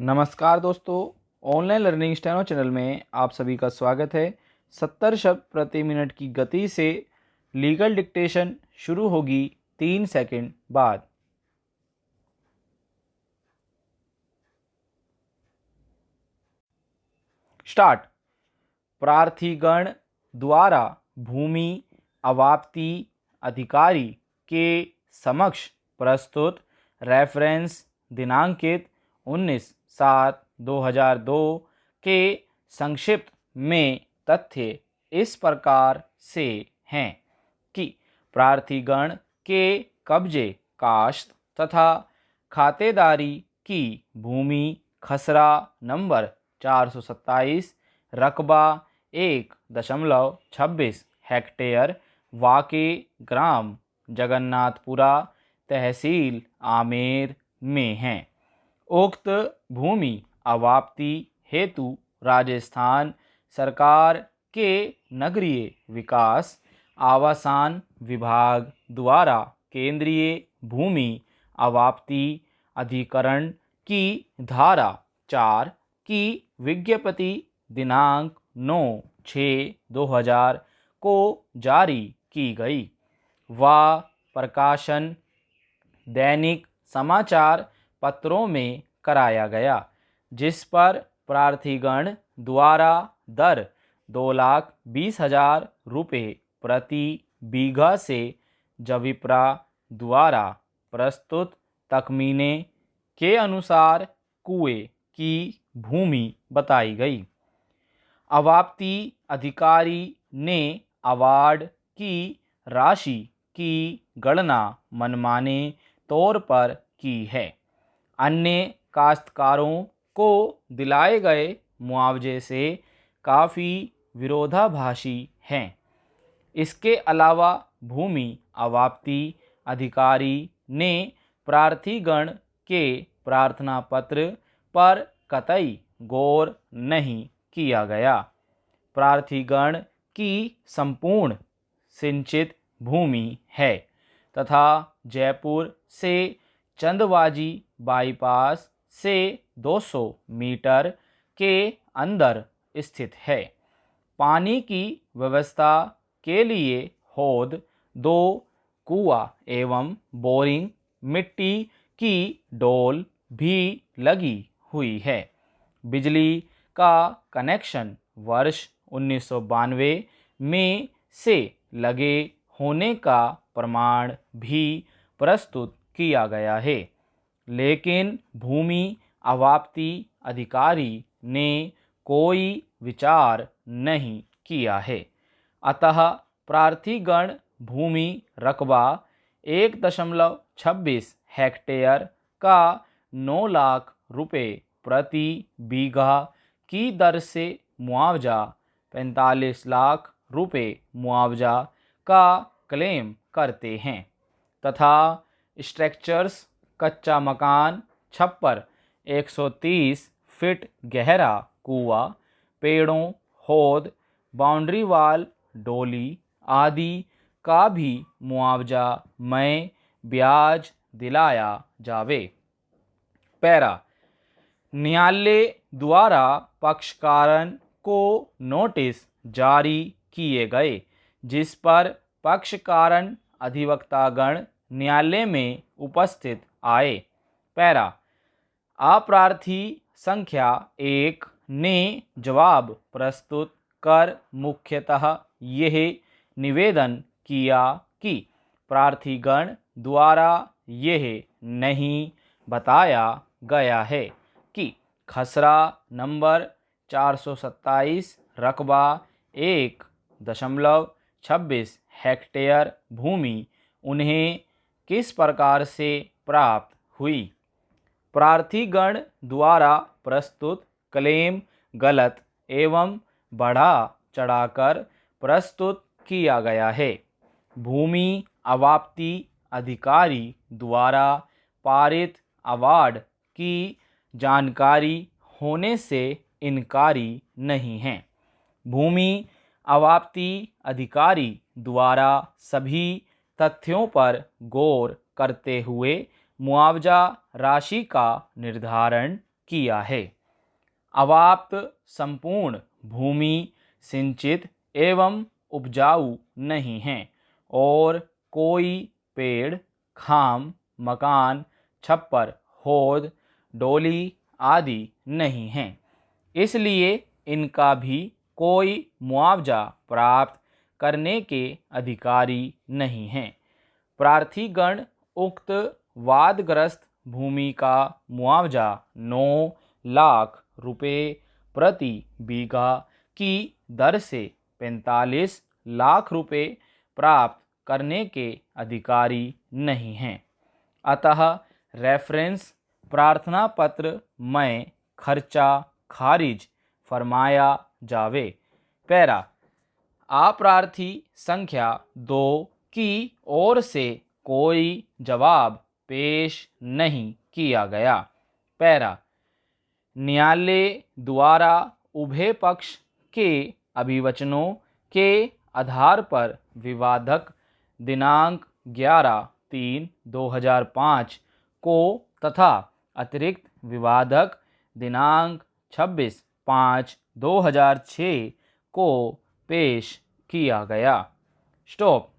नमस्कार दोस्तों, online learning steno channel में आप सभी का स्वागत है। 70 शब्द प्रति मिनट की गति से लीगल डिक्टेशन शुरू होगी 3 सेकंड बाद। स्टार्ट। प्रार्थीगण द्वारा भूमि अवाप्ति अधिकारी के समक्ष प्रस्तुत रेफरेंस दिनांकित 19/7/2002 के संक्षिप्त में तथ्य इस प्रकार से हैं कि प्रार्थीगण के कब्जे काश्त तथा खातेदारी की भूमि खसरा नंबर 427 रकबा 1.26 हेक्टेयर वाके ग्राम जगन्नाथपुरा तहसील आमेर में हैं। उक्त भूमि अवाप्ति हेतु राजस्थान सरकार के नगरीय विकास आवासन विभाग द्वारा केंद्रीय भूमि अवाप्ति अधिकरण की धारा 4 की विज्ञप्ति दिनांक 9/6/2000 को जारी की गई व प्रकाशन दैनिक समाचार पत्रों में कराया गया, जिस पर प्रार्थीगण द्वारा दर 2,20,000 रुपये प्रति बीघा से जविप्रा द्वारा प्रस्तुत तखमीने के अनुसार कुएं की भूमि बताई गई। अवाप्ति अधिकारी ने अवार्ड की राशि की गणना मनमाने तौर पर की है। अन्य काश्तकारों को दिलाए गए मुआवजे से काफ़ी विरोधाभासी हैं। इसके अलावा भूमि अवाप्ति अधिकारी ने प्रार्थीगण के प्रार्थना पत्र पर कतई गौर नहीं किया गया। प्रार्थीगण की संपूर्ण सिंचित भूमि है तथा जयपुर से चंदवाजी बाईपास से 200 मीटर के अंदर स्थित है। पानी की व्यवस्था के लिए हौद 2 कुआं एवं बोरिंग मिट्टी की डोल भी लगी हुई है। बिजली का कनेक्शन वर्ष 1992 में से लगे होने का प्रमाण भी प्रस्तुत किया गया है, लेकिन भूमि अवाप्ति अधिकारी ने कोई विचार नहीं किया है। अतः प्रार्थीगण भूमि रकबा 1.26 हेक्टेयर का 9 लाख रुपये प्रति बीघा की दर से मुआवजा 45 लाख रुपये मुआवजा का क्लेम करते हैं तथा स्ट्रक्चर्स कच्चा मकान, छप्पर, 130 फीट गहरा कुआं, पेड़ों, हौद, बाउंड्री वाल, डोली आदि का भी मुआवजा में ब्याज दिलाया जावे। पैरा। न्यायालय द्वारा पक्षकारण को नोटिस जारी किए गए, जिस पर पक्षकारण अधिवक्तागण न्यायालय में उपस्थित आए। पैरा। अप्रार्थी संख्या 1 ने जवाब प्रस्तुत कर मुख्यतः यह निवेदन किया कि प्रार्थीगण द्वारा यह नहीं बताया गया है कि खसरा नंबर 427 रकबा 1.26 हेक्टेयर भूमि उन्हें किस प्रकार से प्राप्त हुई। प्रार्थीगण द्वारा प्रस्तुत क्लेम गलत एवं बढ़ा चढ़ाकर प्रस्तुत किया गया है। भूमि अवाप्ति अधिकारी द्वारा पारित अवार्ड की जानकारी होने से इनकारी नहीं है। भूमि अवाप्ति अधिकारी द्वारा सभी तथ्यों पर गौर करते हुए मुआवजा राशि का निर्धारण किया है। अवाप्त संपूर्ण भूमि सिंचित एवं उपजाऊ नहीं है और कोई पेड़, खाम, मकान, छप्पर, होद, डोली आदि नहीं हैं, इसलिए इनका भी कोई मुआवजा प्राप्त करने के अधिकारी नहीं हैं। प्रार्थीगण उक्त वादग्रस्त भूमि का मुआवजा 9 लाख रुपए प्रति बीघा की दर से 45 लाख रुपए प्राप्त करने के अधिकारी नहीं हैं। अतः रेफरेंस प्रार्थना पत्र में खर्चा खारिज फरमाया जावे। पैरा अप्रार्थी संख्या 2 की ओर से कोई जवाब पेश नहीं किया गया। पैरा न्यायालय द्वारा उभय पक्ष के अभिवचनों के आधार पर विवादक दिनांक 11/3/2005 को तथा अतिरिक्त विवादक दिनांक 26/5/2006 को पेश किया गया। स्टॉप।